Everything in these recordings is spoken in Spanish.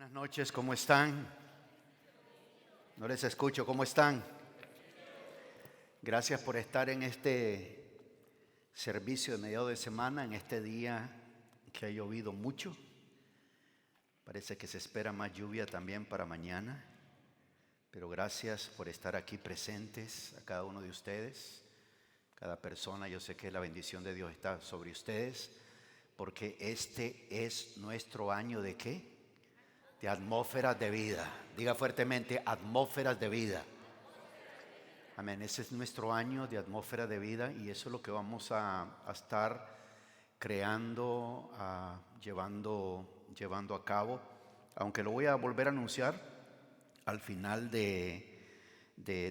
Buenas noches, ¿cómo están? No les escucho, ¿cómo están? Gracias por estar en este servicio de mediados de semana, en este día que ha llovido mucho. Parece que se espera más lluvia también para mañana, pero gracias por estar aquí presentes a cada uno de ustedes. Cada persona, yo sé que la bendición de Dios está sobre ustedes, porque este es nuestro año ¿de qué? De atmósferas de vida. Diga fuertemente, atmósferas de vida. Amén. Ese es nuestro año de atmósfera de vida y eso es lo que vamos a estar creando, llevando a cabo. Aunque lo voy a volver a anunciar al final de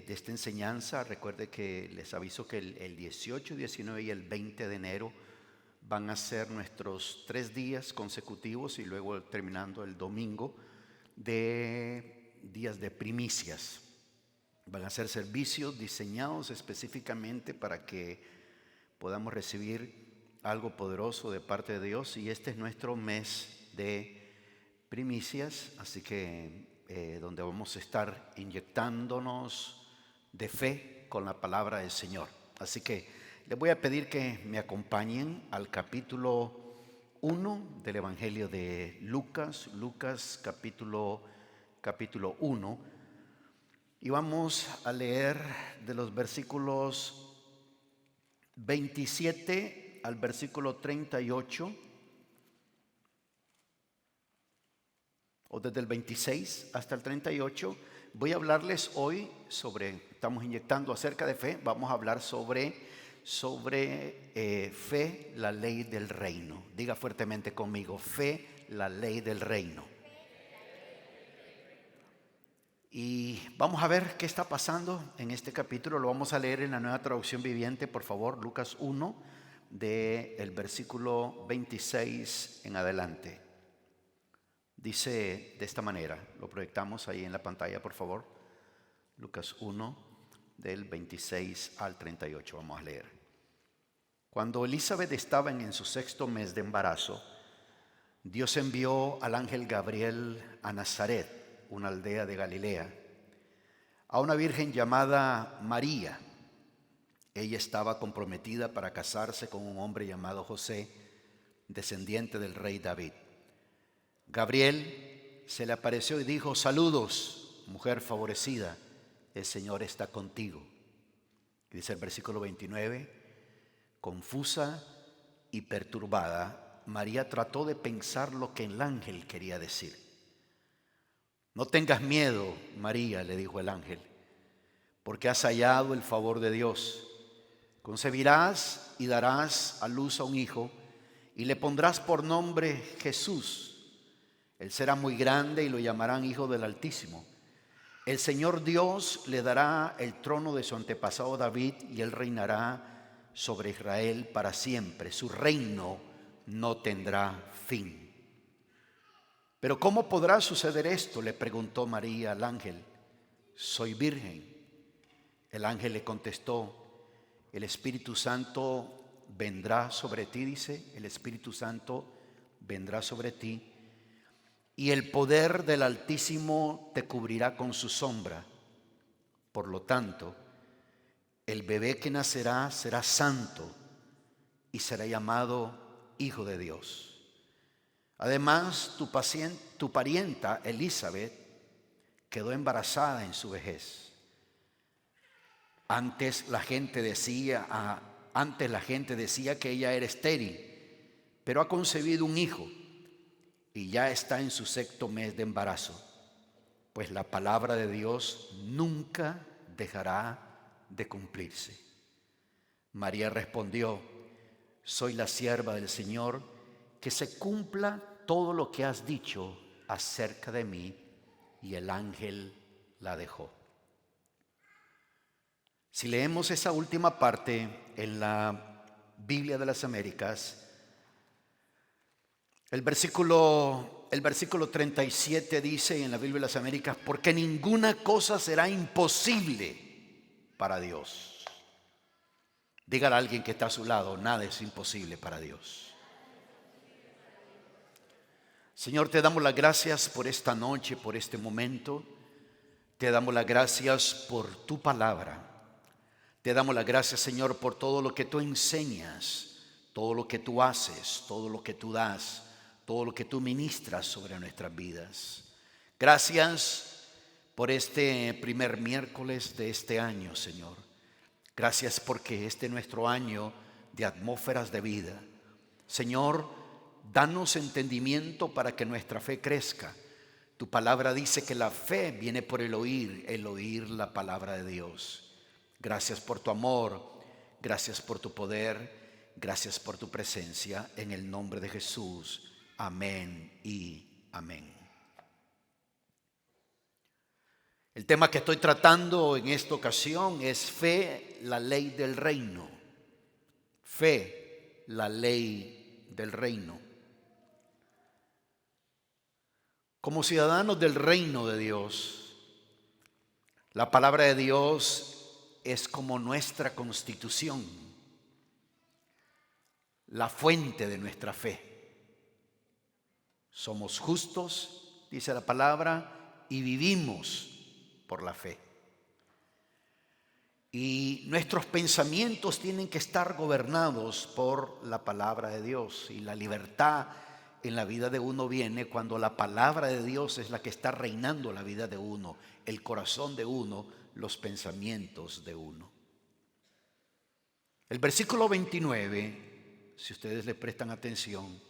esta enseñanza. Recuerde que les aviso que el 18, 19 y el 20 de enero van a ser nuestros 3 días consecutivos y luego terminando el domingo de días de primicias. Van a ser servicios diseñados específicamente para que podamos recibir algo poderoso de parte de Dios, y este es nuestro mes de primicias, así que donde vamos a estar inyectándonos de fe con la palabra del Señor. Así que les voy a pedir que me acompañen al capítulo 1 del Evangelio de Lucas, capítulo 1, y vamos a leer de los versículos 27 al versículo 38, o desde el 26 hasta el 38. Voy a hablarles hoy estamos inyectando acerca de fe, vamos a hablar sobre fe, la ley del reino. Diga fuertemente conmigo, fe, la ley del reino. Y vamos a ver qué está pasando en este capítulo. Lo vamos a leer en la Nueva Traducción Viviente, por favor. Lucas 1, del versículo 26 en adelante. Dice de esta manera, lo proyectamos ahí en la pantalla, por favor. Lucas 1, del 26 al 38, vamos a leer. Cuando Elizabeth estaba en su 6º mes de embarazo, Dios envió al ángel Gabriel a Nazaret, una aldea de Galilea, a una virgen llamada María. Ella estaba comprometida para casarse con un hombre llamado José, descendiente del rey David. Gabriel se le apareció y dijo: saludos, mujer favorecida, el Señor está contigo. Y dice el versículo 29, confusa y perturbada, María trató de pensar lo que el ángel quería decir. No tengas miedo, María, le dijo el ángel, porque has hallado el favor de Dios. Concebirás y darás a luz a un hijo y le pondrás por nombre Jesús. Él será muy grande y lo llamarán Hijo del Altísimo. El Señor Dios le dará el trono de su antepasado David y él reinará sobre Israel para siempre. Su reino no tendrá fin. ¿Pero cómo podrá suceder esto?, le preguntó María al ángel. Soy virgen. El ángel le contestó: el Espíritu Santo vendrá sobre ti, dice, el Espíritu Santo vendrá sobre ti, y el poder del Altísimo te cubrirá con su sombra. Por lo tanto, el bebé que nacerá será santo y será llamado Hijo de Dios. Además, tu parienta Elizabeth quedó embarazada en su vejez. Antes la gente decía que ella era estéril, pero ha concebido un hijo y ya está en su 6º mes de embarazo, pues la palabra de Dios nunca dejará de cumplirse. María respondió: soy la sierva del Señor, que se cumpla todo lo que has dicho acerca de mí. Y el ángel la dejó. Si leemos esa última parte en la Biblia de las Américas, el versículo 37 dice en la Biblia de las Américas: porque ninguna cosa será imposible para Dios. Dígale a alguien que está a su lado: nada es imposible para Dios. Señor, te damos las gracias por esta noche, por este momento. Te damos las gracias por tu palabra. Te damos las gracias, Señor, por todo lo que tú enseñas, todo lo que tú haces, todo lo que tú das, todo lo que tú ministras sobre nuestras vidas. Gracias por este primer miércoles de este año, Señor. Gracias porque este es nuestro año de atmósferas de vida. Señor, danos entendimiento para que nuestra fe crezca. Tu palabra dice que la fe viene por el oír la palabra de Dios. Gracias por tu amor, gracias por tu poder, gracias por tu presencia. En el nombre de Jesús, amén y amén. El tema que estoy tratando en esta ocasión es fe, la ley del reino. Fe, la ley del reino. Como ciudadanos del reino de Dios, la palabra de Dios es como nuestra constitución, la fuente de nuestra fe. Somos justos, dice la palabra, y vivimos por la fe. Y nuestros pensamientos tienen que estar gobernados por la palabra de Dios. Y la libertad en la vida de uno viene cuando la palabra de Dios es la que está reinando la vida de uno, el corazón de uno, los pensamientos de uno. El versículo 29, si ustedes le prestan atención,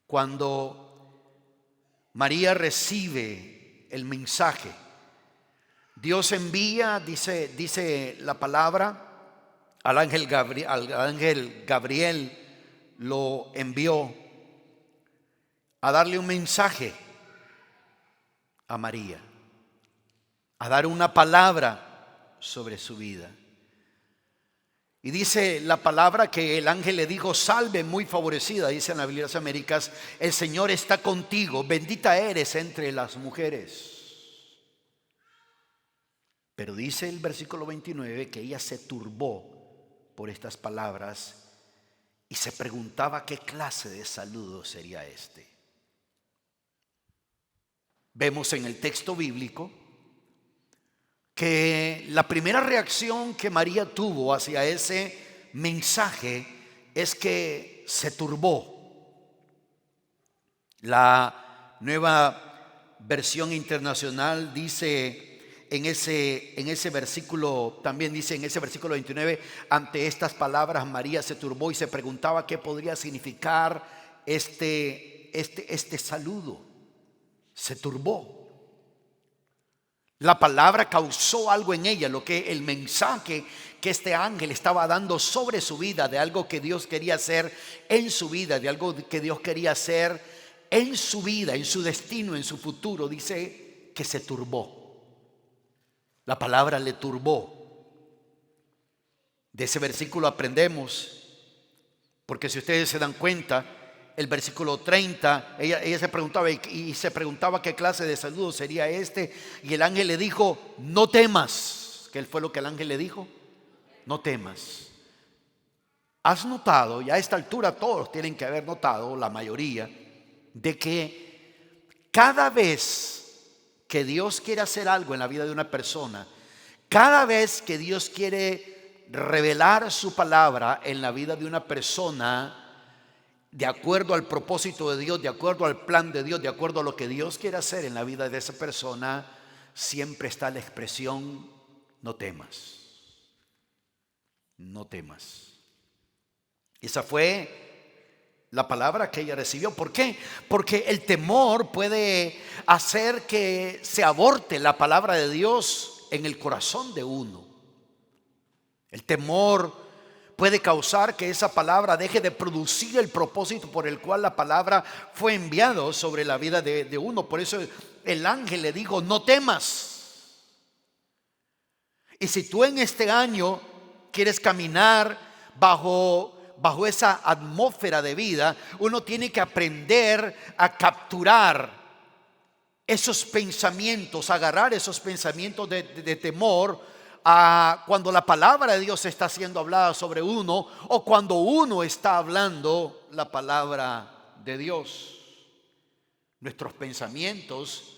cuando María recibe el mensaje, Dios envía, dice la palabra, al ángel Gabriel lo envió a darle un mensaje a María, a dar una palabra sobre su vida. Y dice la palabra que el ángel le dijo: salve muy favorecida, dice en la Biblia de las Américas, el Señor está contigo, bendita eres entre las mujeres. Pero dice el versículo 29 que ella se turbó por estas palabras y se preguntaba qué clase de saludo sería este. Vemos en el texto bíblico que la primera reacción que María tuvo hacia ese mensaje es que se turbó. La Nueva Versión Internacional dice en ese versículo, también dice en ese versículo 29, ante estas palabras María se turbó y se preguntaba qué podría significar este saludo. Se turbó. La palabra causó algo en ella, lo que el mensaje que este ángel estaba dando sobre su vida, de algo que Dios quería hacer en su vida, de algo que Dios quería hacer en su vida, en su destino, en su futuro, dice que se turbó. La palabra le turbó. De ese versículo aprendemos, porque si ustedes se dan cuenta, el versículo 30, ella se preguntaba y se preguntaba qué clase de saludo sería este, y el ángel le dijo: no temas. ¿Qué fue lo que el ángel le dijo? No temas. ¿Has notado? Y a esta altura todos tienen que haber notado, la mayoría, de que cada vez que Dios quiere hacer algo en la vida de una persona, cada vez que Dios quiere revelar su palabra en la vida de una persona, de acuerdo al propósito de Dios, de acuerdo al plan de Dios, de acuerdo a lo que Dios quiere hacer en la vida de esa persona, siempre está la expresión: no temas. No temas. Esa fue la palabra que ella recibió. ¿Por qué? Porque el temor puede hacer que se aborte la palabra de Dios en el corazón de uno. El temor puede causar que esa palabra deje de producir el propósito por el cual la palabra fue enviado sobre la vida de uno. Por eso el ángel le dijo: no temas. Y si tú en este año quieres caminar bajo esa atmósfera de vida, uno tiene que aprender a capturar esos pensamientos, agarrar esos pensamientos de temor cuando la palabra de Dios está siendo hablada sobre uno, o cuando uno está hablando la palabra de Dios. Nuestros pensamientos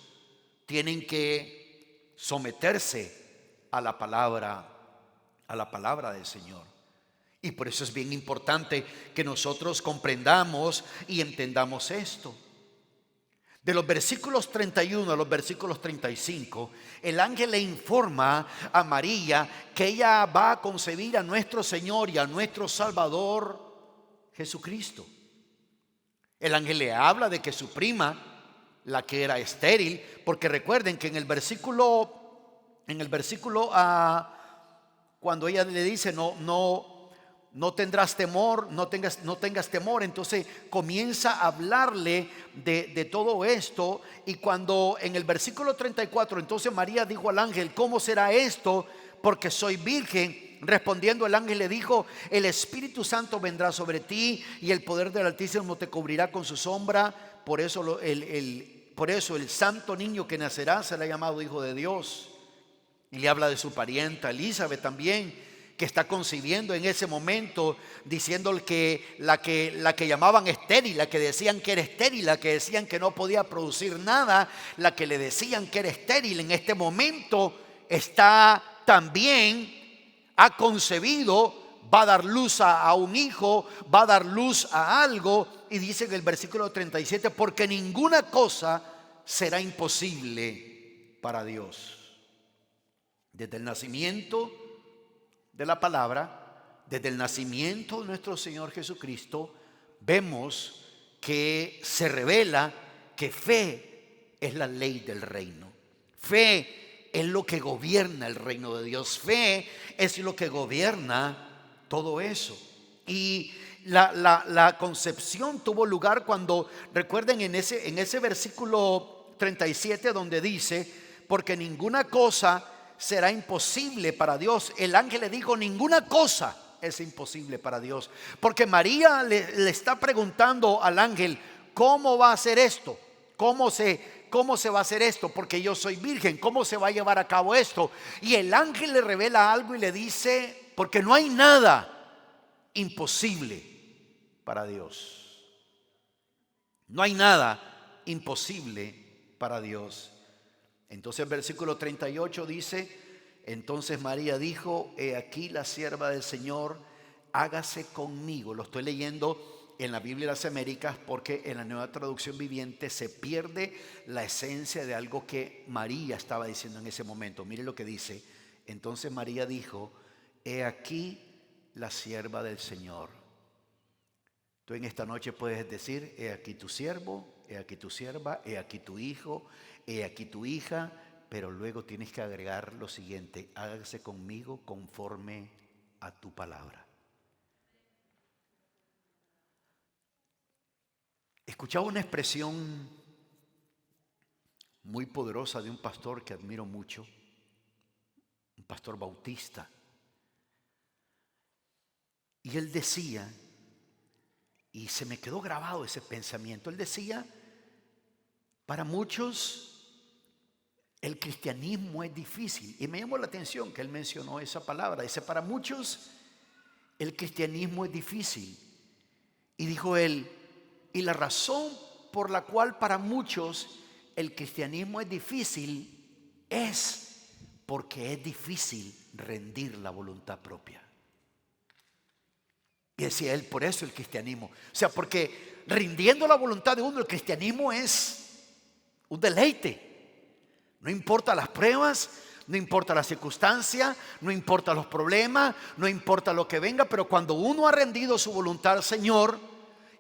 tienen que someterse a la palabra del Señor. Y por eso es bien importante que nosotros comprendamos y entendamos esto. De los versículos 31 a los versículos 35, el ángel le informa a María que ella va a concebir a nuestro Señor y a nuestro Salvador Jesucristo. El ángel le habla de que su prima, la que era estéril, porque recuerden que en el versículo cuando ella le dice no tendrás temor, no tengas temor, entonces comienza a hablarle de todo esto. Y cuando en el versículo 34, entonces María dijo al ángel: ¿cómo será esto? Porque soy virgen. Respondiendo el ángel le dijo: el Espíritu Santo vendrá sobre ti y el poder del Altísimo te cubrirá con su sombra. Por eso el santo niño que nacerá será llamado Hijo de Dios. Y le habla de su parienta Elizabeth también, que está concibiendo en ese momento, diciendo que la que llamaban estéril, la que decían que era estéril, la que decían que no podía producir nada, la que le decían que era estéril, en este momento está también, ha concebido, va a dar luz a un hijo, va a dar luz a algo. Y dice en el versículo 37: porque ninguna cosa será imposible para Dios. Desde el nacimiento de la palabra, desde el nacimiento de nuestro Señor Jesucristo, vemos que se revela que fe es la ley del reino. Fe es lo que gobierna el reino de Dios. Fe es lo que gobierna todo eso. Y la concepción tuvo lugar cuando, recuerden en ese versículo 37 donde dice: porque ninguna cosa será imposible para Dios. El ángel le dijo: ninguna cosa es imposible para Dios. Porque María le está preguntando al ángel: ¿cómo va a ser esto? ¿Cómo se va a hacer esto? Porque yo soy virgen. ¿Cómo se va a llevar a cabo esto? Y el ángel le revela algo y le dice: porque no hay nada imposible para Dios. No hay nada imposible para Dios. Entonces el versículo 38 dice: entonces María dijo: he aquí la sierva del Señor, hágase conmigo. Lo estoy leyendo en la Biblia de las Américas porque en la Nueva Traducción Viviente se pierde la esencia de algo que María estaba diciendo en ese momento. Mire lo que dice: entonces María dijo: he aquí la sierva del Señor. Tú en esta noche puedes decir: he aquí tu siervo, he aquí tu sierva, he aquí tu hijo, he aquí tu hija. Pero luego tienes que agregar lo siguiente: hágase conmigo conforme a tu palabra. Escuchaba una expresión muy poderosa de un pastor que admiro mucho, un pastor bautista. Y él decía, y se me quedó grabado ese pensamiento, él decía: para muchos el cristianismo es difícil. Y me llamó la atención que él mencionó esa palabra. Dice: para muchos el cristianismo es difícil. Y dijo él: y la razón por la cual para muchos el cristianismo es difícil es porque es difícil rendir la voluntad propia. Y decía él: por eso el cristianismo, o sea, porque rindiendo la voluntad de uno, el cristianismo es un deleite. No importa las pruebas, no importa la circunstancia, no importa los problemas, no importa lo que venga, pero cuando uno ha rendido su voluntad al Señor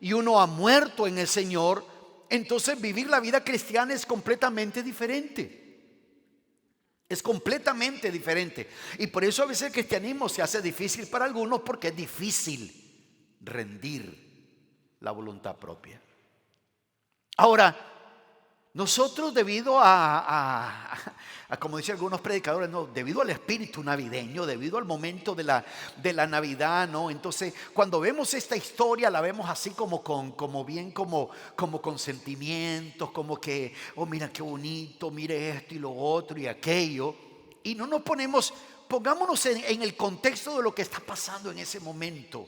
y uno ha muerto en el Señor, entonces vivir la vida cristiana es completamente diferente. Es completamente diferente. Y por eso a veces el cristianismo se hace difícil para algunos, porque es difícil rendir la voluntad propia. Ahora, nosotros debido a como dicen algunos predicadores, no, debido al espíritu navideño, debido al momento de la Navidad, ¿no? Entonces, cuando vemos esta historia, la vemos así como con sentimientos, como que, oh, mira qué bonito, mire esto y lo otro y aquello. Y no nos pongámonos en el contexto de lo que está pasando en ese momento.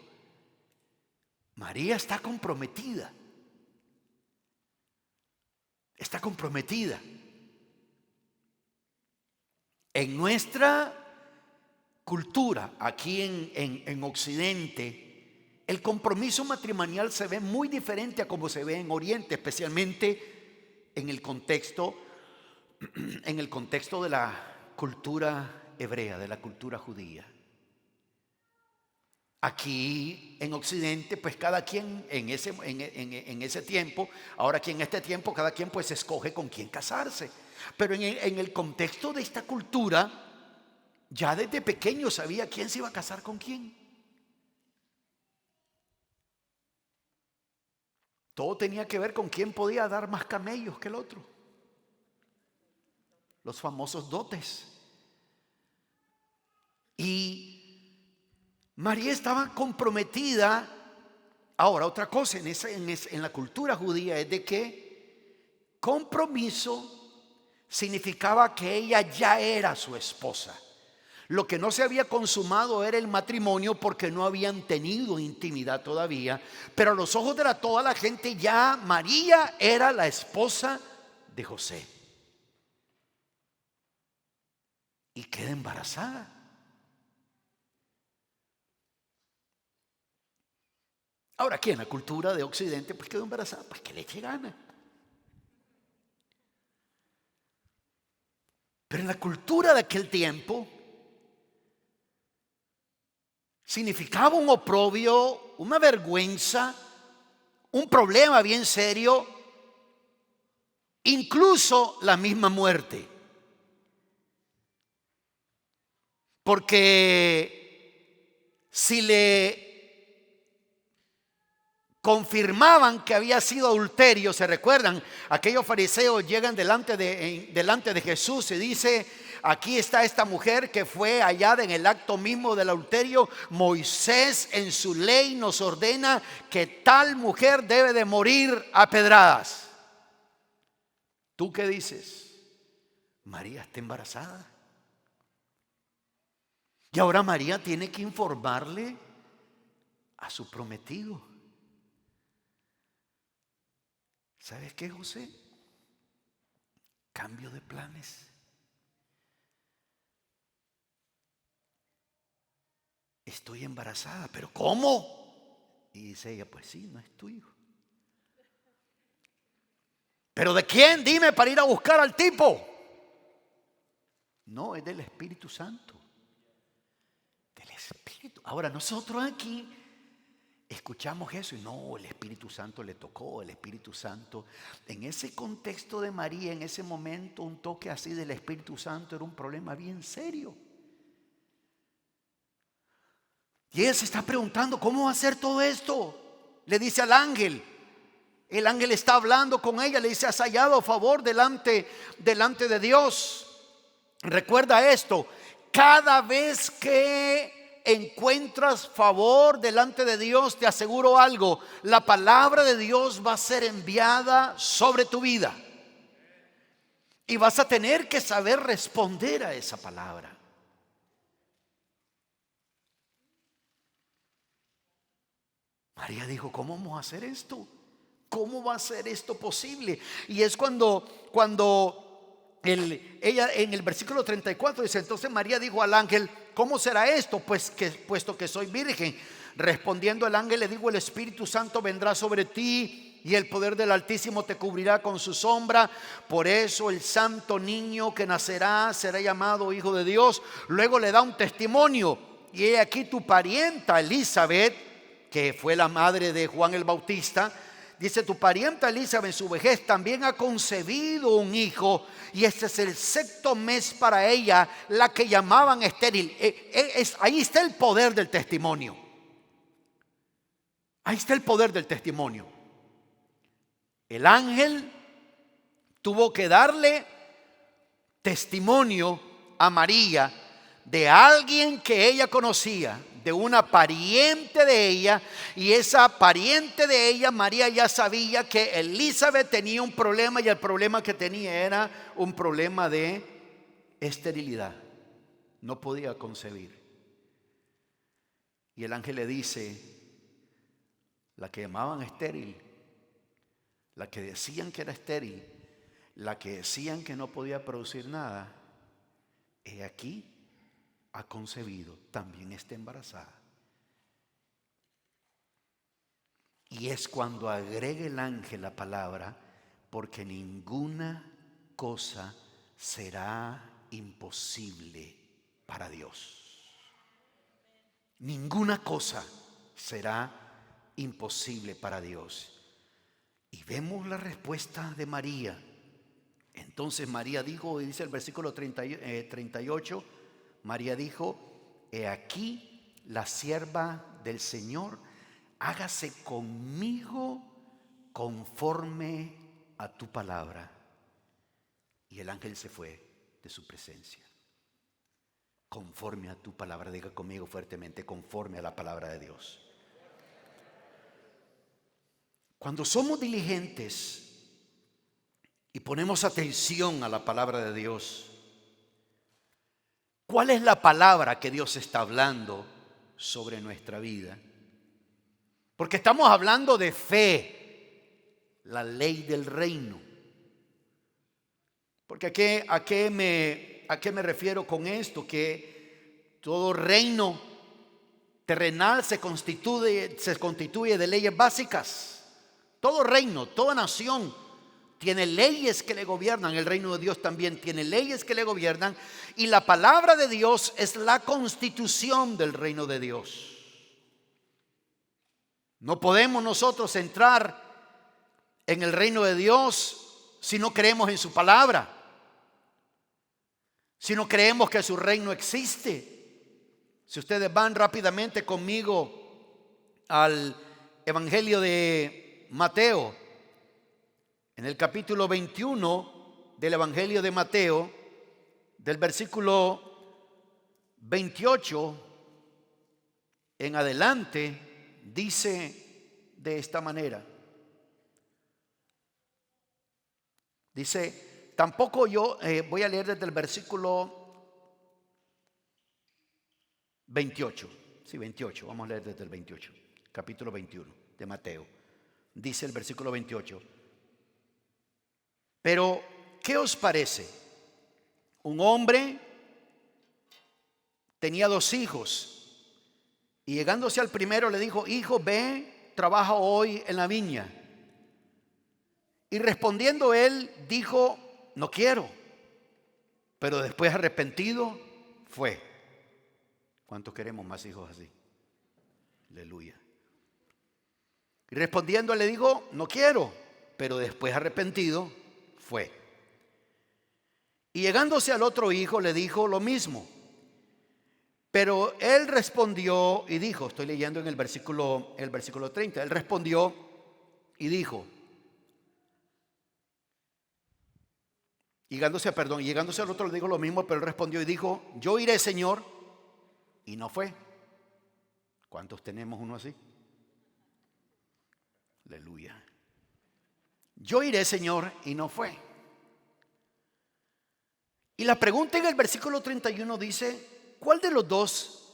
María está comprometida. está comprometida. En nuestra cultura, aquí en Occidente, el compromiso matrimonial se ve muy diferente a como se ve en Oriente, especialmente en el contexto de la cultura hebrea, de la cultura judía. Aquí en Occidente, pues cada quien en ese tiempo, ahora aquí en este tiempo, cada quien pues escoge con quién casarse. Pero en el contexto de esta cultura, ya desde pequeño sabía quién se iba a casar con quién. Todo tenía que ver con quién podía dar más camellos que el otro. Los famosos dotes. Y María estaba comprometida. Ahora, otra cosa en la cultura judía es de que compromiso significaba que ella ya era su esposa. Lo que no se había consumado era el matrimonio porque no habían tenido intimidad todavía, pero a los ojos de toda la gente ya María era la esposa de José. Y queda embarazada. Ahora aquí en la cultura de Occidente, pues quedó embarazada, pues que le eche gana. Pero en la cultura de aquel tiempo significaba un oprobio, una vergüenza, un problema bien serio, incluso la misma muerte. Porque si le confirmaban que había sido adulterio, ¿se recuerdan? Aquellos fariseos llegan delante de Jesús y dice: aquí está esta mujer que fue hallada en el acto mismo del adulterio. Moisés en su ley nos ordena que tal mujer debe de morir a pedradas. ¿Tú qué dices? María está embarazada. Y ahora María tiene que informarle a su prometido. ¿Sabes qué, José? Cambio de planes. Estoy embarazada, pero ¿cómo? Y dice ella: pues sí, no es tu hijo. ¿Pero de quién? Dime para ir a buscar al tipo. No, es del Espíritu Santo. Del Espíritu. Ahora nosotros aquí escuchamos eso y no, el Espíritu Santo le tocó, el Espíritu Santo. En ese contexto de María, en ese momento, un toque así del Espíritu Santo era un problema bien serio. Y ella se está preguntando: ¿cómo va a hacer todo esto? Le dice al ángel. El ángel está hablando con ella, le dice: has hallado favor delante de Dios. Recuerda esto: cada vez que encuentras favor delante de Dios, te aseguro algo, la palabra de Dios va a ser enviada sobre tu vida. Y vas a tener que saber responder a esa palabra. María dijo: ¿cómo vamos a hacer esto? ¿Cómo va a ser esto posible? Y es cuando ella en el versículo 34 dice: entonces María dijo al ángel: ¿cómo será esto? Puesto que soy virgen. Respondiendo el ángel le dijo: el Espíritu Santo vendrá sobre ti y el poder del Altísimo te cubrirá con su sombra. Por eso el santo niño que nacerá será llamado Hijo de Dios. Luego le da un testimonio: y he aquí tu parienta Elizabeth, que fue la madre de Juan el Bautista, dice: tu parienta Elizabeth en su vejez también ha concebido un hijo, y este es el sexto mes para ella, la que llamaban estéril. Ahí está el poder del testimonio. Ahí está el poder del testimonio. El ángel tuvo que darle testimonio a María de alguien que ella conocía, de una pariente de ella, y esa pariente de ella, María, ya sabía que Elizabeth tenía un problema, y el problema que tenía era un problema de esterilidad. No podía concebir. Y el ángel le dice: la que llamaban estéril, la que decían que era estéril, La que decían que no podía producir nada, he aquí, ha concebido, también está embarazada. Y es cuando agrega el ángel la palabra, porque ninguna cosa será imposible para Dios. Ninguna cosa será imposible para Dios. Y vemos la respuesta de María. Entonces María dijo, dice el versículo 38, María dijo: he aquí la sierva del Señor, hágase conmigo conforme a tu palabra. Y el ángel se fue de su presencia. Conforme a tu palabra, diga conmigo fuertemente, conforme a la palabra de Dios. Cuando somos diligentes y ponemos atención a la palabra de Dios, ¿cuál es la palabra que Dios está hablando sobre nuestra vida? Porque estamos hablando de fe, la ley del reino. Porque ¿a qué me refiero con esto? Que todo reino terrenal se constituye de leyes básicas. Todo reino, toda nación tiene leyes que le gobiernan. El reino de Dios también tiene leyes que le gobiernan. Y la palabra de Dios es la constitución del reino de Dios. No podemos nosotros entrar en el reino de Dios si no creemos en su palabra, si no creemos que su reino existe. Si ustedes van rápidamente conmigo al Evangelio de Mateo, en el capítulo 21 del Evangelio de Mateo, del versículo 28 en adelante, dice de esta manera. Dice, tampoco yo, voy a leer desde el versículo 28. Sí, 28, vamos a leer desde el 28, capítulo 21 de Mateo. Dice el versículo 28. Pero, ¿qué os parece? Un hombre tenía 2 hijos y llegándose al primero le dijo: hijo, ve, trabaja hoy en la viña. Y respondiendo él dijo: no quiero. Pero después, arrepentido, fue. ¿Cuántos queremos más hijos así? Aleluya. Y respondiendo le dijo: no quiero. Pero después, arrepentido, fue. Y llegándose al otro hijo le dijo lo mismo. Pero él respondió y dijo, estoy leyendo en el versículo 30, él respondió y dijo, llegándose al otro le dijo lo mismo, pero él respondió y dijo: yo iré, Señor, y no fue. ¿Cuántos tenemos uno así? Aleluya. Yo iré, Señor, y no fue. Y la pregunta en el versículo 31 dice: ¿cuál de los dos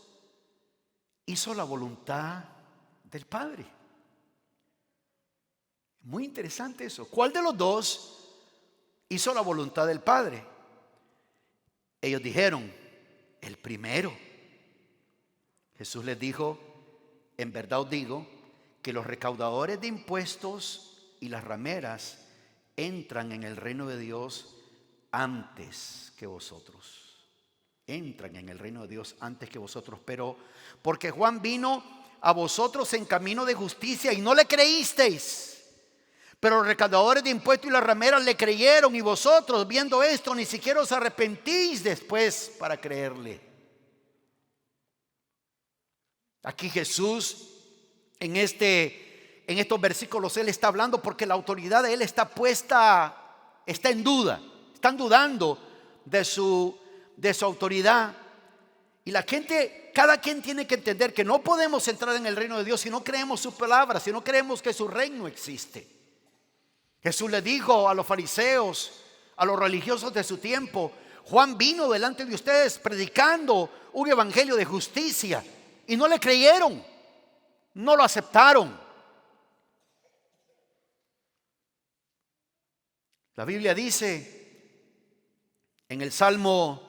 hizo la voluntad del Padre? Muy interesante eso. ¿Cuál de los dos hizo la voluntad del Padre? Ellos dijeron: el primero. Jesús les dijo: en verdad os digo que los recaudadores de impuestos y las rameras entran en el reino de Dios antes que vosotros. Entran en el reino de Dios antes que vosotros. Pero porque Juan vino a vosotros en camino de justicia y no le creísteis. Pero los recaudadores de impuestos y las rameras le creyeron, y vosotros, viendo esto, ni siquiera os arrepentís después para creerle. Aquí Jesús, en estos versículos, Él está hablando porque la autoridad de Él está en duda. Están dudando de su autoridad. Y cada quien tiene que entender que no podemos entrar en el reino de Dios si no creemos su palabra, si no creemos que su reino existe. Jesús le dijo a los fariseos, a los religiosos de su tiempo: Juan vino delante de ustedes predicando un evangelio de justicia, y no le creyeron, no lo aceptaron. La Biblia dice en el Salmo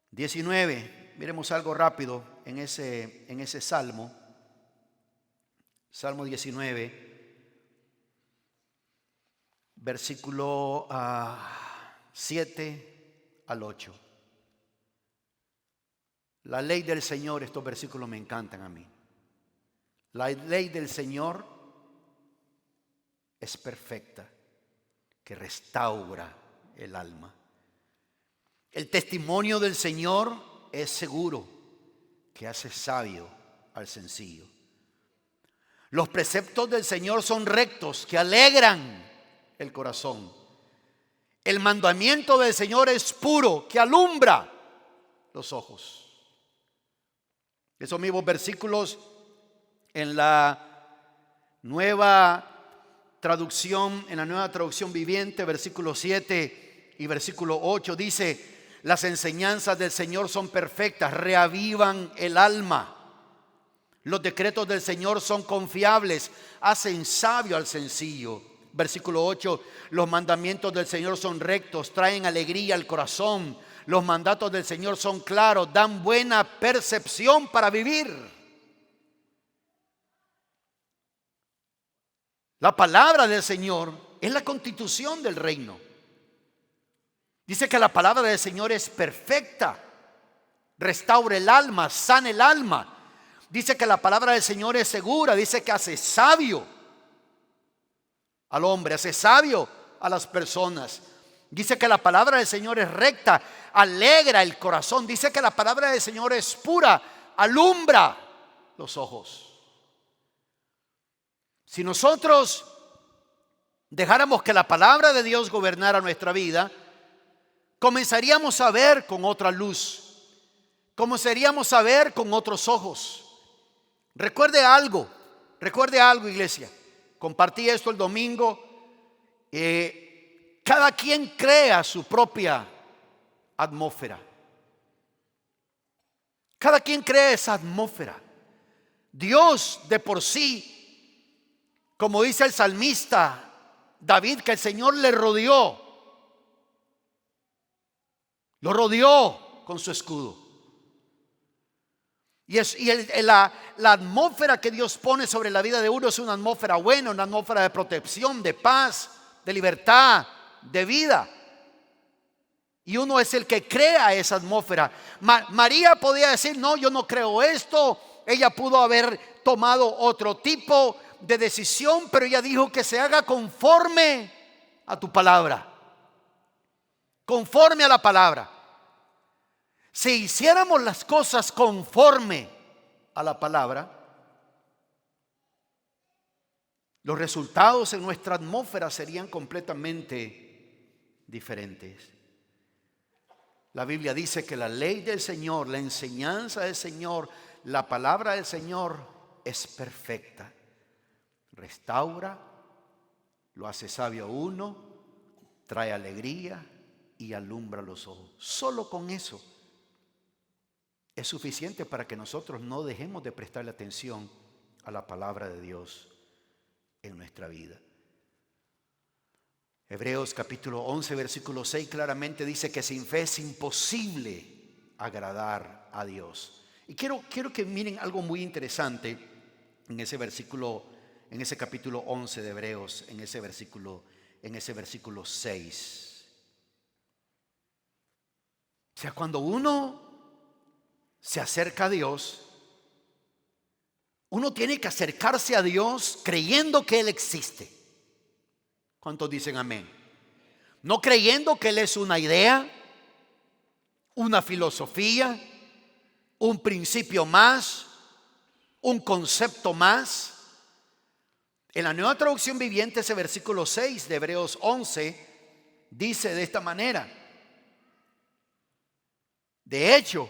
19, miremos algo rápido en ese Salmo. Salmo 19, versículo 7 al 8. La ley del Señor, estos versículos me encantan a mí. La ley del Señor es perfecta, que restaura el alma. El testimonio del Señor es seguro, que hace sabio al sencillo. Los preceptos del Señor son rectos, que alegran el corazón. El mandamiento del Señor es puro, que alumbra los ojos. Esos mismos versículos en la nueva traducción viviente, versículo 7 y versículo 8 dice: las enseñanzas del Señor son perfectas, reavivan el alma. Los decretos del Señor son confiables, hacen sabio al sencillo. Versículo 8: los mandamientos del Señor son rectos, traen alegría al corazón. Los mandatos del Señor son claros, dan buena percepción para vivir. La palabra del Señor es la constitución del reino. Dice que la palabra del Señor es perfecta, restaura el alma, sana el alma. Dice que la palabra del Señor es segura, dice que hace sabio al hombre, hace sabio a las personas. Dice que la palabra del Señor es recta, alegra el corazón. Dice que la palabra del Señor es pura, alumbra los ojos. Si nosotros dejáramos que la palabra de Dios gobernara nuestra vida, comenzaríamos a ver con otra luz, comenzaríamos a ver con otros ojos. Recuerde algo, iglesia. Compartí esto el domingo. Cada quien crea su propia atmósfera. Cada quien crea esa atmósfera. Dios de por sí, como dice el salmista David, que el Señor le rodeó. Lo rodeó con su escudo. La atmósfera que Dios pone sobre la vida de uno es una atmósfera buena, una atmósfera de protección, de paz, de libertad, de vida. Y uno es el que crea esa atmósfera. María podía decir: no, yo no creo esto. Ella pudo haber tomado otro tipo de decisión, pero ella dijo: que se haga conforme a tu palabra. Conforme a la palabra. Si hiciéramos las cosas conforme a la palabra, los resultados en nuestra atmósfera serían completamente diferentes. La Biblia dice que la ley del Señor, la enseñanza del Señor, la palabra del Señor es perfecta. Restaura, lo hace sabio a uno, trae alegría y alumbra los ojos. Solo con eso es suficiente para que nosotros no dejemos de prestarle atención a la palabra de Dios en nuestra vida. Hebreos capítulo 11 versículo 6 claramente dice que sin fe es imposible agradar a Dios. Y quiero que miren algo muy interesante en ese versículo, en ese capítulo 11 de Hebreos, en ese versículo 6. O sea, cuando uno se acerca a Dios, uno tiene que acercarse a Dios creyendo que Él existe. ¿Cuántos dicen amén? No creyendo que Él es una idea, una filosofía, un principio más, un concepto más. En la nueva traducción viviente, ese versículo 6 de Hebreos 11 dice de esta manera: de hecho,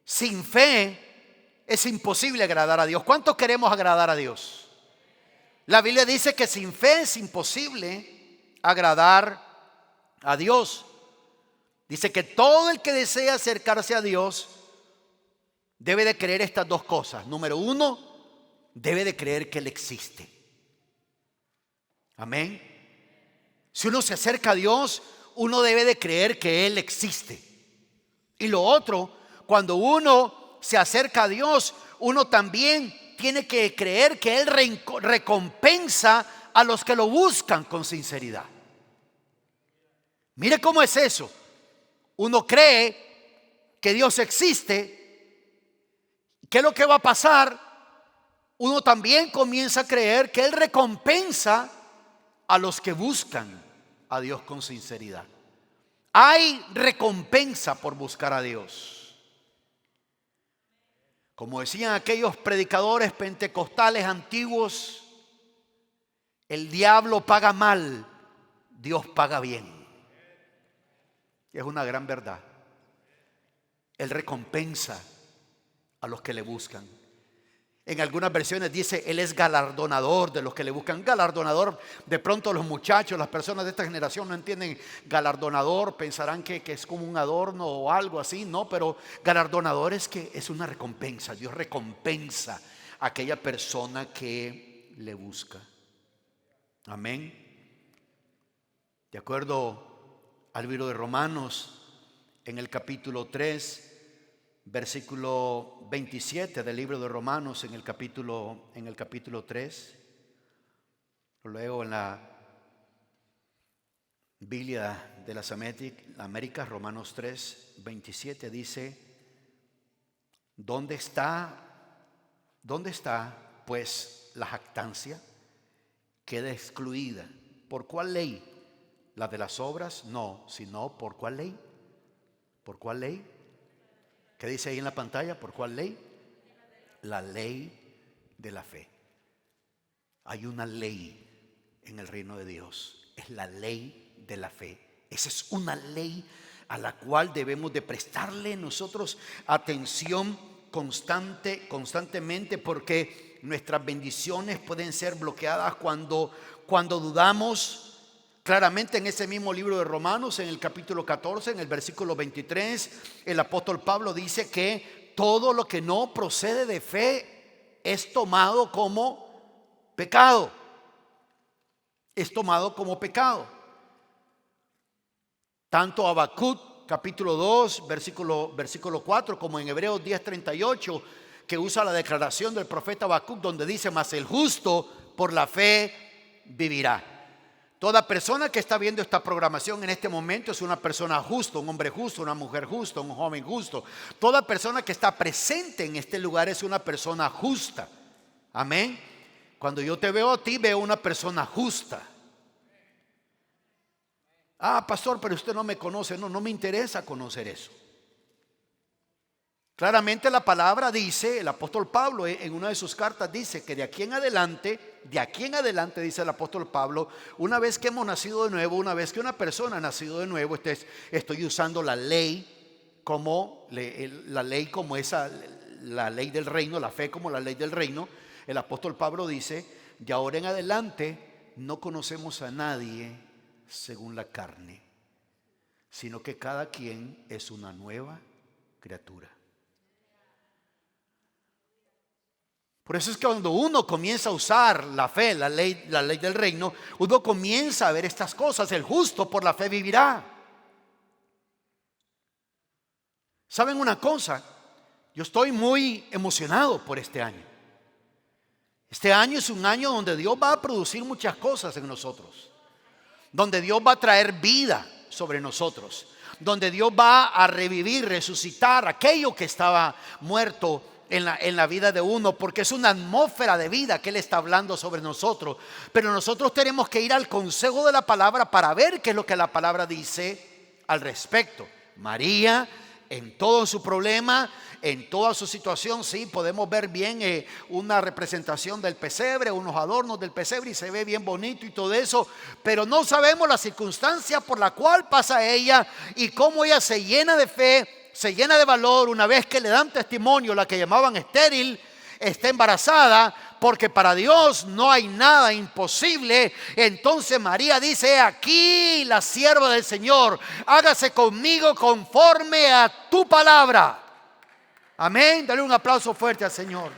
sin fe es imposible agradar a Dios. ¿Cuántos queremos agradar a Dios? La Biblia dice que sin fe es imposible agradar a Dios. Dice que todo el que desea acercarse a Dios debe de creer estas dos cosas. Número uno, debe de creer que Él existe. Amén. Si uno se acerca a Dios, uno debe de creer que Él existe. Y lo otro, cuando uno se acerca a Dios, uno también tiene que creer que Él recompensa a los que lo buscan con sinceridad. Mire cómo es eso. Uno cree que Dios existe. ¿Qué es lo que va a pasar? Uno también comienza a creer que Él recompensa a los que buscan a Dios con sinceridad. Hay recompensa por buscar a Dios. Como decían aquellos predicadores pentecostales antiguos, el diablo paga mal, Dios paga bien. Es una gran verdad. Él recompensa a los que le buscan. En algunas versiones dice, Él es galardonador de los que le buscan. Galardonador, de pronto los muchachos, las personas de esta generación no entienden galardonador, pensarán que es como un adorno o algo así. No, pero galardonador es que es una recompensa. Dios recompensa a aquella persona que le busca. Amén. De acuerdo al libro de Romanos, en el capítulo 3, versículo 27 del libro de Romanos, en el capítulo 3, lo leo en la Biblia de las Américas, Romanos 3, 27 dice: ¿Dónde está pues la jactancia? Queda excluida. ¿Por cuál ley? ¿La de las obras? No, sino ¿por cuál ley? ¿Por cuál ley? ¿Qué dice ahí en la pantalla? ¿Por cuál ley? La ley de la fe. Hay una ley en el reino de Dios. Es la ley de la fe. Esa es una ley a la cual debemos de prestarle nosotros atención constantemente, porque nuestras bendiciones pueden ser bloqueadas cuando dudamos. Claramente en ese mismo libro de Romanos, en el capítulo 14, en el versículo 23, el apóstol Pablo dice que todo lo que no procede de fe es tomado como pecado. Es tomado como pecado. Tanto Habacuc capítulo 2, versículo 4, como en Hebreos 10:38, que usa la declaración del profeta Habacuc, donde dice: mas el justo por la fe vivirá. Toda persona que está viendo esta programación en este momento es una persona justa, un hombre justo, una mujer justa, un joven justo. Toda persona que está presente en este lugar es una persona justa. Amén. Cuando yo te veo a ti, veo una persona justa. Ah, pastor, pero usted no me conoce. No me interesa conocer eso. Claramente la palabra dice, el apóstol Pablo en una de sus cartas dice que de aquí en adelante, dice el apóstol Pablo, una vez que hemos nacido de nuevo, una vez que una persona ha nacido de nuevo, estoy usando la ley como la ley como esa, la ley del reino, la fe como la ley del reino. El apóstol Pablo dice: de ahora en adelante no conocemos a nadie según la carne, sino que cada quien es una nueva criatura. Por eso es que cuando uno comienza a usar la fe, la ley del reino, uno comienza a ver estas cosas. El justo por la fe vivirá. ¿Saben una cosa? Yo estoy muy emocionado por este año. Este año es un año donde Dios va a producir muchas cosas en nosotros, donde Dios va a traer vida sobre nosotros, donde Dios va a revivir, resucitar aquello que estaba muerto en la vida de uno, porque es una atmósfera de vida que Él está hablando sobre nosotros. Pero nosotros tenemos que ir al consejo de la palabra para ver qué es lo que la palabra dice al respecto. María, en todo su problema, en toda su situación, sí, podemos ver bien una representación del pesebre, unos adornos del pesebre, y se ve bien bonito y todo eso, pero no sabemos la circunstancia por la cual pasa ella y cómo ella se llena de fe, se llena de valor una vez que le dan testimonio, la que llamaban estéril, está embarazada, porque para Dios no hay nada imposible. Entonces María dice: aquí la sierva del Señor, hágase conmigo conforme a tu palabra. Amén. Dale un aplauso fuerte al Señor.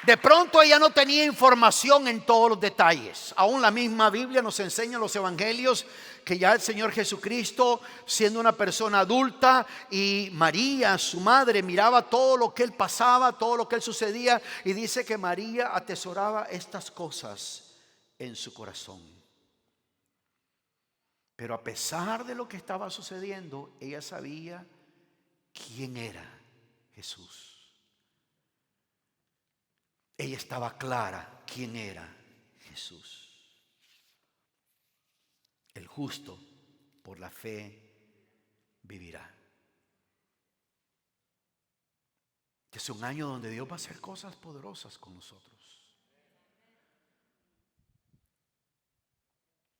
De pronto ella no tenía información en todos los detalles. Aún la misma Biblia nos enseña en los evangelios que ya el Señor Jesucristo, siendo una persona adulta, y María, su madre, miraba todo lo que él pasaba, todo lo que él sucedía, y dice que María atesoraba estas cosas en su corazón. Pero a pesar de lo que estaba sucediendo, ella sabía quién era Jesús. Ella estaba clara quién era Jesús. El justo por la fe vivirá. Que es un año donde Dios va a hacer cosas poderosas con nosotros.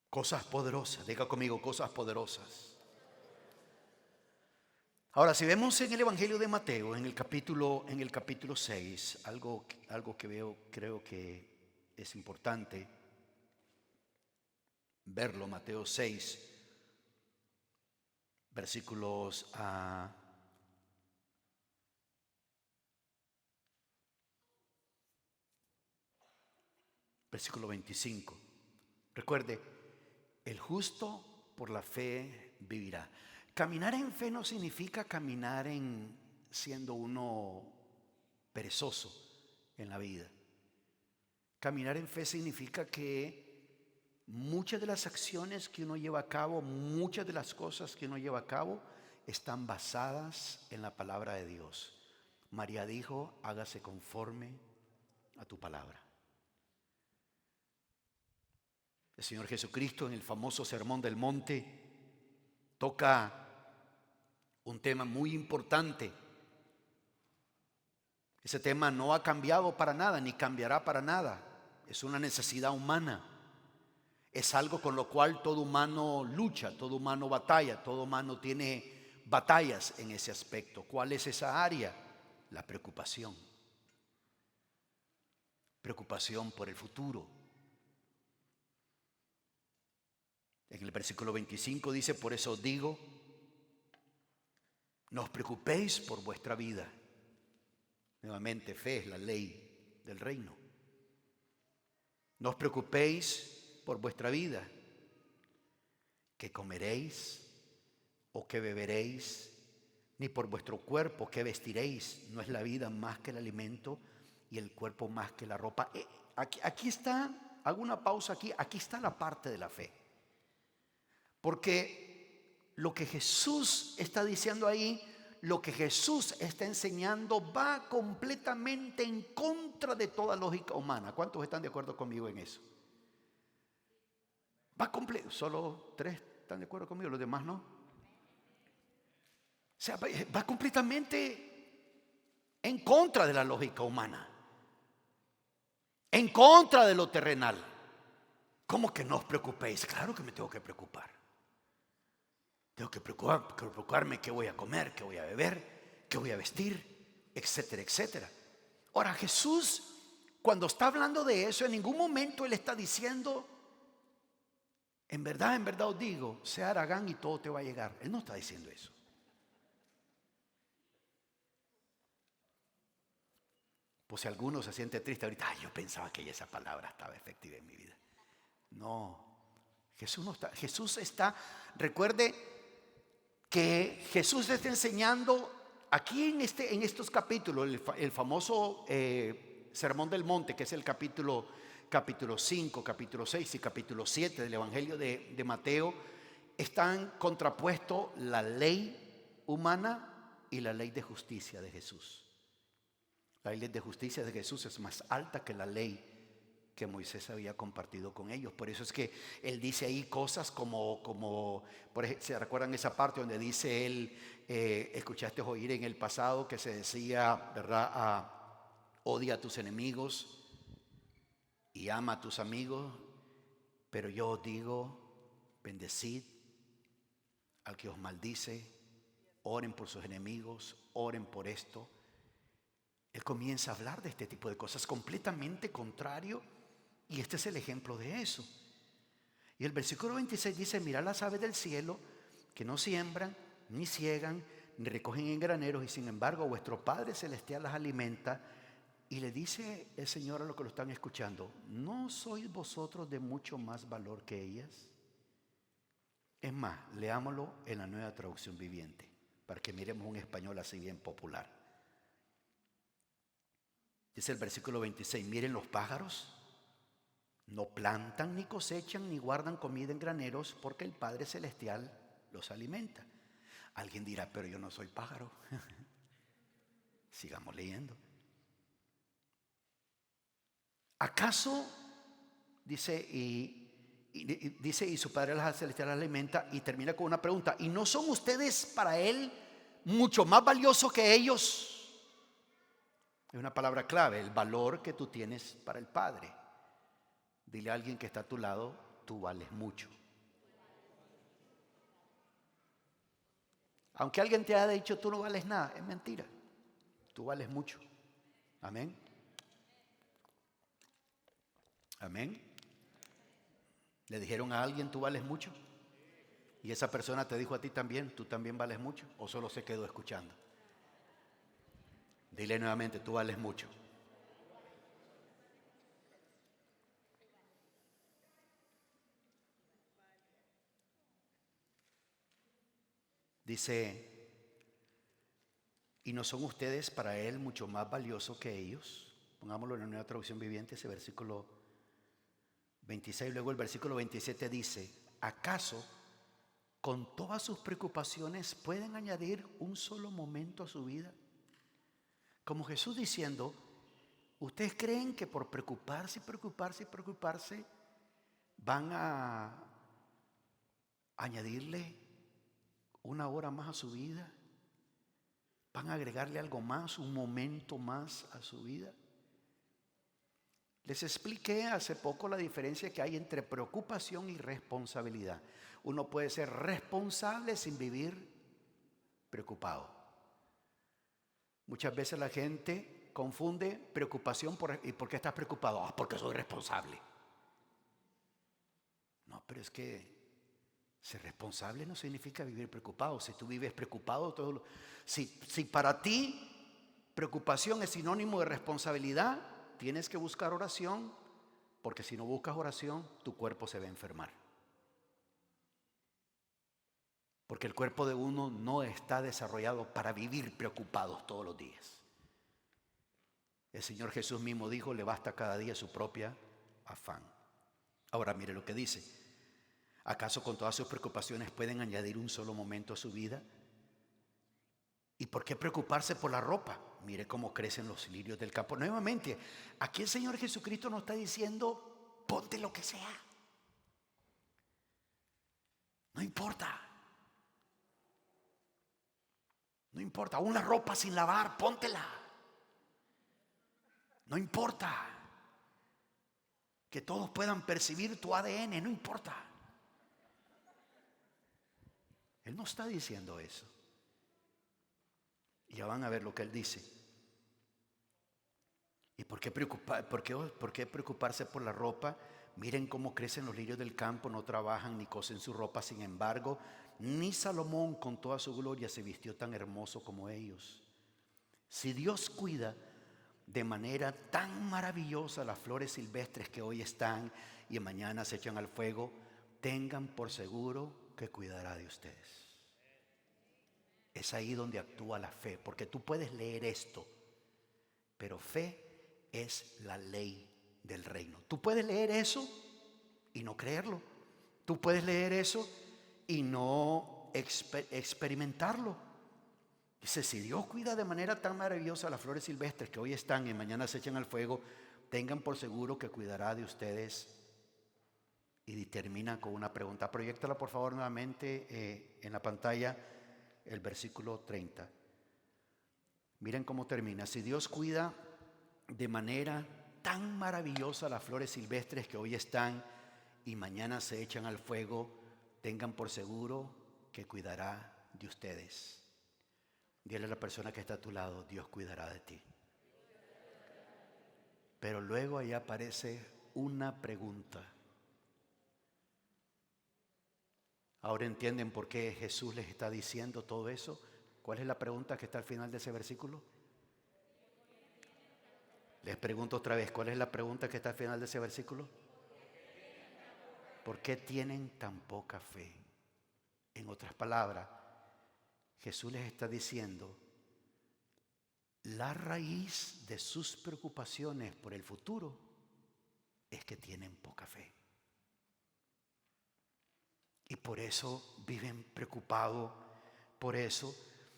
Cosas poderosas, diga conmigo, cosas poderosas. Ahora, si vemos en el Evangelio de Mateo, en el capítulo 6, algo que creo que es importante verlo. Mateo 6, versículos versículo 25. Recuerde, el justo por la fe vivirá. Caminar en fe no significa caminar en siendo uno perezoso en la vida. Caminar en fe significa que muchas de las acciones que uno lleva a cabo, muchas de las cosas que uno lleva a cabo están basadas en la palabra de Dios. María dijo, hágase conforme a tu palabra. El Señor Jesucristo en el famoso Sermón del Monte toca un tema muy importante. Ese tema no ha cambiado para nada, ni cambiará para nada. Es una necesidad humana. Es algo con lo cual todo humano lucha, todo humano batalla, todo humano tiene batallas en ese aspecto. ¿Cuál es esa área? La preocupación. Preocupación por el futuro. En el versículo 25 dice, por eso os digo, no os preocupéis por vuestra vida. Nuevamente, fe es la ley del reino. No os preocupéis por vuestra vida, que comeréis o que beberéis, ni por vuestro cuerpo, que vestiréis. No es la vida más que el alimento y el cuerpo más que la ropa. Aquí está, hago una pausa aquí, aquí está la parte de la fe. Porque lo que Jesús está diciendo ahí, lo que Jesús está enseñando va completamente en contra de toda lógica humana. ¿Cuántos están de acuerdo conmigo en eso? Va completo, solo 3 están de acuerdo conmigo, los demás no. O sea, va completamente en contra de la lógica humana, en contra de lo terrenal. ¿Cómo que no os preocupéis? Claro que me tengo que preocupar. Tengo que preocuparme qué voy a comer, qué voy a beber, qué voy a vestir, etcétera, etcétera. Ahora, Jesús, cuando está hablando de eso, en ningún momento Él está diciendo, en verdad os digo, sea Aragán y todo te va a llegar. Él no está diciendo eso. Pues si alguno se siente triste ahorita, yo pensaba que esa palabra estaba efectiva en mi vida. No, Jesús no está. Jesús está, recuerde que Jesús está enseñando aquí en estos capítulos, el famoso Sermón del Monte, que es el capítulo 5, capítulo 6 y capítulo 7 del Evangelio de Mateo, están contrapuestos la ley humana y la ley de justicia de Jesús. La ley de justicia de Jesús es más alta que la ley que Moisés había compartido con ellos. Por eso es que él dice ahí cosas como por ejemplo, ¿se recuerdan esa parte donde dice él, escuchaste oír en el pasado que se decía, ¿verdad? Odia a tus enemigos y ama a tus amigos, pero yo os digo, bendecid al que os maldice, oren por sus enemigos, oren por esto. Él comienza a hablar de este tipo de cosas completamente contrario. Y este es el ejemplo de eso. Y el versículo 26 dice, mirad las aves del cielo, que no siembran, ni ciegan, ni recogen en graneros, y sin embargo vuestro Padre Celestial las alimenta. Y le dice el Señor a los que lo están escuchando: ¿no sois vosotros de mucho más valor que ellas? Es más, leámoslo en la Nueva Traducción Viviente, para que miremos un español así bien popular. Dice el versículo 26: miren los pájaros, no plantan, ni cosechan, ni guardan comida en graneros, porque el Padre Celestial los alimenta. Alguien dirá: pero yo no soy pájaro. Sigamos leyendo. ¿Acaso, dice, y su Padre Celestial las alimenta? Y termina con una pregunta: ¿y no son ustedes para Él mucho más valiosos que ellos? Es una palabra clave, el valor que tú tienes para el Padre. Dile a alguien que está a tu lado: tú vales mucho. Aunque alguien te haya dicho tú no vales nada, es mentira. Tú vales mucho. Amén. Amén. ¿Le dijeron a alguien tú vales mucho? ¿Y esa persona te dijo a ti también tú también vales mucho? ¿O solo se quedó escuchando? Dile nuevamente: tú vales mucho. Dice: ¿y no son ustedes para Él mucho más valiosos que ellos? Pongámoslo en la Nueva Traducción Viviente, ese versículo 26. Luego el versículo 27 dice: ¿acaso con todas sus preocupaciones pueden añadir un solo momento a su vida? Como Jesús diciendo: ¿ustedes creen que por preocuparse van a añadirle una hora más a su vida? ¿Van a agregarle algo más, un momento más a su vida? Les expliqué hace poco la diferencia que hay entre preocupación y responsabilidad. Uno puede ser responsable sin vivir preocupado. Muchas veces la gente confunde preocupación ¿y por qué estás preocupado? Porque soy responsable. No, pero es que ser responsable no significa vivir preocupado. Si tú vives preocupado, si para ti preocupación es sinónimo de responsabilidad, tienes que buscar oración, porque si no buscas oración, tu cuerpo se va a enfermar. Porque el cuerpo de uno no está desarrollado para vivir preocupados todos los días. El Señor Jesús mismo dijo: le basta cada día su propia afán. Ahora mire lo que dice: ¿acaso con todas sus preocupaciones pueden añadir un solo momento a su vida? ¿Y por qué preocuparse por la ropa? Mire cómo crecen los lirios del campo. Nuevamente, aquí el Señor Jesucristo nos está diciendo: ponte lo que sea. No importa. No importa, aún la ropa sin lavar, póntela. No importa que todos puedan percibir tu ADN, no importa. Él no está diciendo eso. Y ya van a ver lo que Él dice. ¿Y por qué preocuparse por la ropa? Miren cómo crecen los lirios del campo, no trabajan ni cosen su ropa. Sin embargo, ni Salomón con toda su gloria se vistió tan hermoso como ellos. Si Dios cuida de manera tan maravillosa las flores silvestres que hoy están y mañana se echan al fuego, tengan por seguro que cuidará de ustedes. Es ahí donde actúa la fe, porque tú puedes leer esto, pero fe es la ley del reino. Tú puedes leer eso y no creerlo. Tú puedes leer eso y no experimentarlo. Dice: si Dios cuida de manera tan maravillosa las flores silvestres que hoy están y mañana se echan al fuego, tengan por seguro que cuidará de ustedes. Y termina con una pregunta. Proyéctala por favor nuevamente en la pantalla, el versículo 30. Miren cómo termina: si Dios cuida de manera tan maravillosa las flores silvestres que hoy están y mañana se echan al fuego, tengan por seguro que cuidará de ustedes. Dile a la persona que está a tu lado: Dios cuidará de ti. Pero luego ahí aparece una pregunta. Ahora entienden por qué Jesús les está diciendo todo eso. ¿Cuál es la pregunta que está al final de ese versículo? Les pregunto otra vez, ¿cuál es la pregunta que está al final de ese versículo? ¿Por qué tienen tan poca fe? En otras palabras, Jesús les está diciendo, la raíz de sus preocupaciones por el futuro es que tienen poca fe. Y por eso viven preocupados. Por eso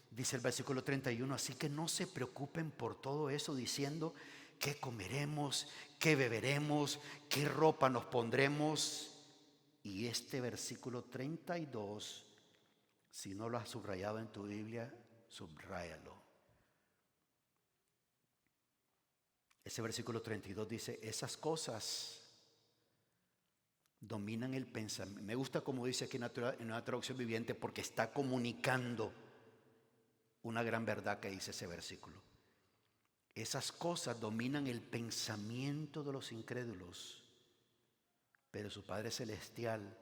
dice el versículo 31, así que no se preocupen por todo eso diciendo qué comeremos, qué beberemos, qué ropa nos pondremos. Y este versículo 32, si no lo has subrayado en tu Biblia, subráyalo. Ese versículo 32 dice, esas cosas dominan el pensamiento. Me gusta como dice aquí en una traducción viviente porque está comunicando una gran verdad que dice ese versículo. Esas cosas dominan el pensamiento de los incrédulos, pero su Padre Celestial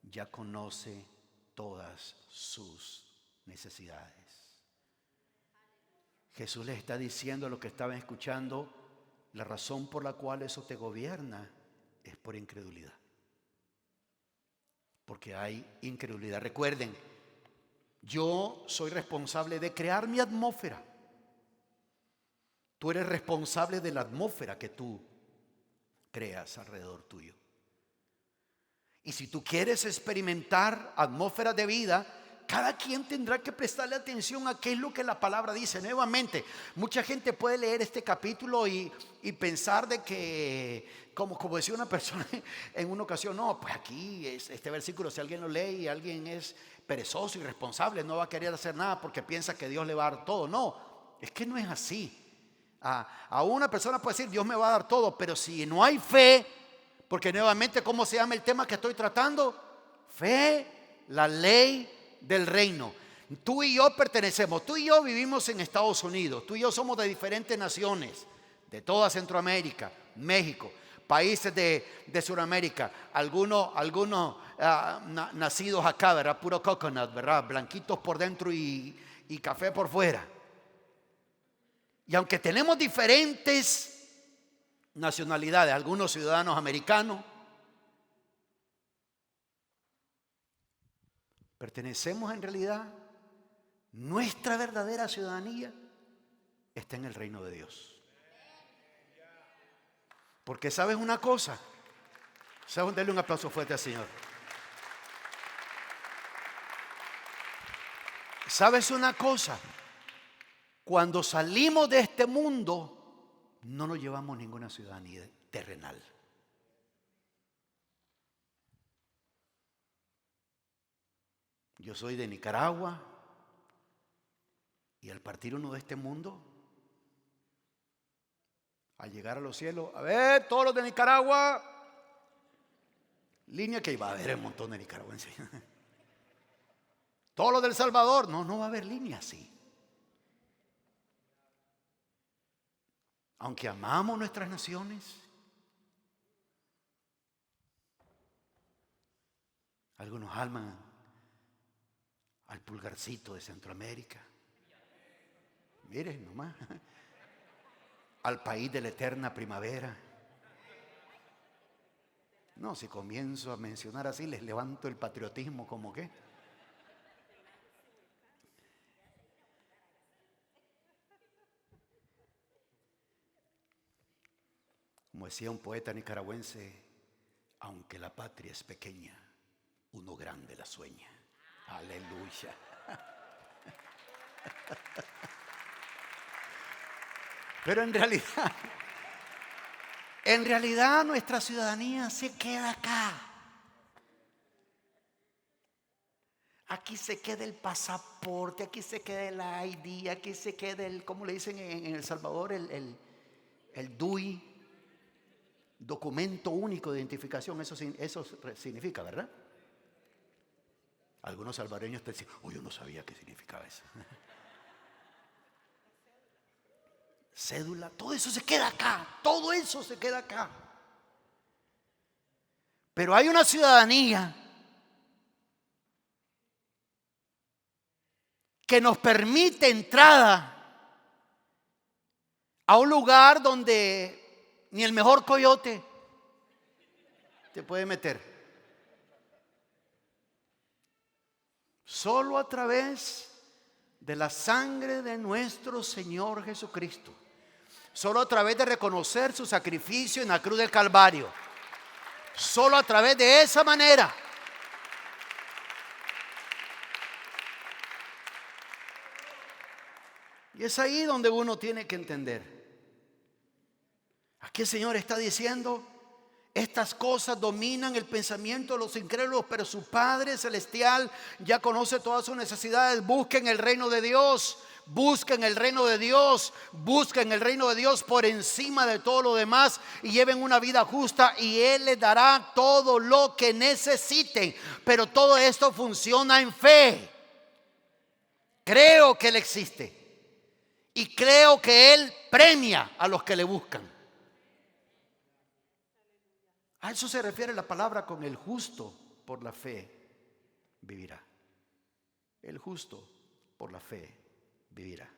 ya conoce todas sus necesidades. Jesús les está diciendo lo que estaban escuchando, la razón por la cual eso te gobierna es por incredulidad. Porque hay incredulidad. Recuerden, yo soy responsable de crear mi atmósfera. Tú eres responsable de la atmósfera que tú creas alrededor tuyo. Y si tú quieres experimentar atmósferas de vida, cada quien tendrá que prestarle atención a qué es lo que la palabra dice. Nuevamente, mucha gente puede leer este capítulo y pensar de que, como decía una persona en una ocasión, no, pues aquí este versículo, si alguien lo lee y alguien es perezoso, irresponsable, no va a querer hacer nada porque piensa que Dios le va a dar todo. No, es que no es así. A una persona puede decir, Dios me va a dar todo, pero si no hay fe, porque nuevamente, ¿cómo se llama el tema que estoy tratando? Fe, la ley del reino. Tú y yo pertenecemos, tú y yo vivimos en Estados Unidos, tú y yo somos de diferentes naciones, de toda Centroamérica, México, países de Sudamérica, algunos nacidos acá, ¿verdad? Puro coconut, ¿verdad? Blanquitos por dentro y café por fuera. Y aunque tenemos diferentes nacionalidades, algunos ciudadanos americanos, pertenecemos en realidad, nuestra verdadera ciudadanía está en el reino de Dios. Porque sabes una cosa, denle un aplauso fuerte al Señor. ¿Sabes una cosa? Cuando salimos de este mundo, no nos llevamos ninguna ciudadanía terrenal. Yo soy de Nicaragua y al partir uno de este mundo, al llegar a los cielos, a ver, todos los de Nicaragua, línea que iba a haber un montón de nicaragüenses. Todos los del Salvador, no va a haber línea así. Aunque amamos nuestras naciones, algunos aman al pulgarcito de Centroamérica. Miren nomás, al país de la eterna primavera. No, si comienzo a mencionar así, les levanto el patriotismo como que. Como decía un poeta nicaragüense, aunque la patria es pequeña, uno grande la sueña. Aleluya. Pero en realidad nuestra ciudadanía se queda acá. Aquí se queda el pasaporte, aquí se queda el ID, aquí se queda el, ¿cómo le dicen en El Salvador? El DUI. Documento único de identificación, eso significa, ¿verdad? Algunos salvadoreños te dicen, yo no sabía qué significaba eso. Cédula, todo eso se queda acá, todo eso se queda acá. Pero hay una ciudadanía que nos permite entrada a un lugar donde ni el mejor coyote te puede meter. Solo a través de la sangre de nuestro Señor Jesucristo. Solo a través de reconocer su sacrificio en la cruz del Calvario. Solo a través de esa manera. Y es ahí donde uno tiene que entender. Aquí el Señor está diciendo: estas cosas dominan el pensamiento de los incrédulos, pero su Padre Celestial ya conoce todas sus necesidades. Busquen el reino de Dios. Busquen el reino de Dios. Busquen el reino de Dios por encima de todo lo demás. Y lleven una vida justa y Él les dará todo lo que necesiten. Pero todo esto funciona en fe. Creo que Él existe. Y creo que Él premia a los que le buscan. A eso se refiere la palabra con el justo por la fe vivirá. El justo por la fe vivirá.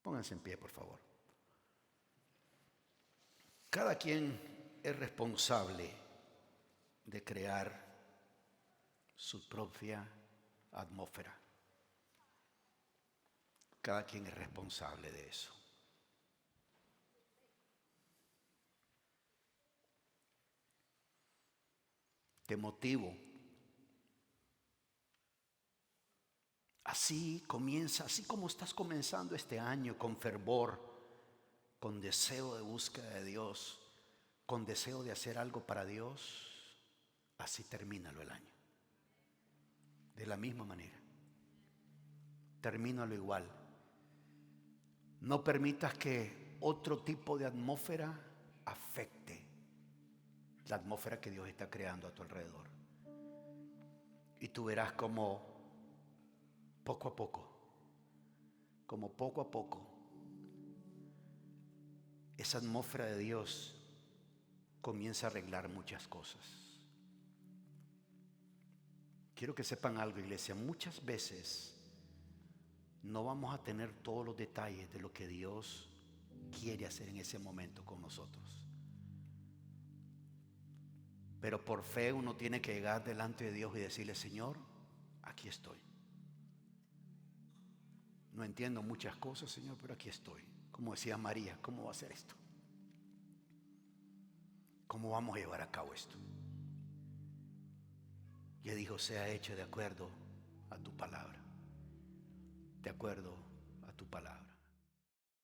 Pónganse en pie, por favor. Cada quien es responsable de crear su propia atmósfera. Cada quien es responsable de eso. Te motivo. Así comienza, así como estás comenzando este año con fervor, con deseo de búsqueda de Dios, con deseo de hacer algo para Dios, así termínalo el año. De la misma manera. Termínalo igual. No permitas que otro tipo de atmósfera afecte la atmósfera que Dios está creando a tu alrededor. Y tú verás como poco a poco, esa atmósfera de Dios comienza a arreglar muchas cosas. Quiero que sepan algo, iglesia. Muchas veces no vamos a tener todos los detalles de lo que Dios quiere hacer en ese momento con nosotros. Pero por fe uno tiene que llegar delante de Dios y decirle: Señor, aquí estoy. No entiendo muchas cosas, Señor, pero aquí estoy. Como decía María, ¿cómo va a ser esto? ¿Cómo vamos a llevar a cabo esto? Y Él dijo: sea hecho de acuerdo a tu palabra. De acuerdo a tu palabra.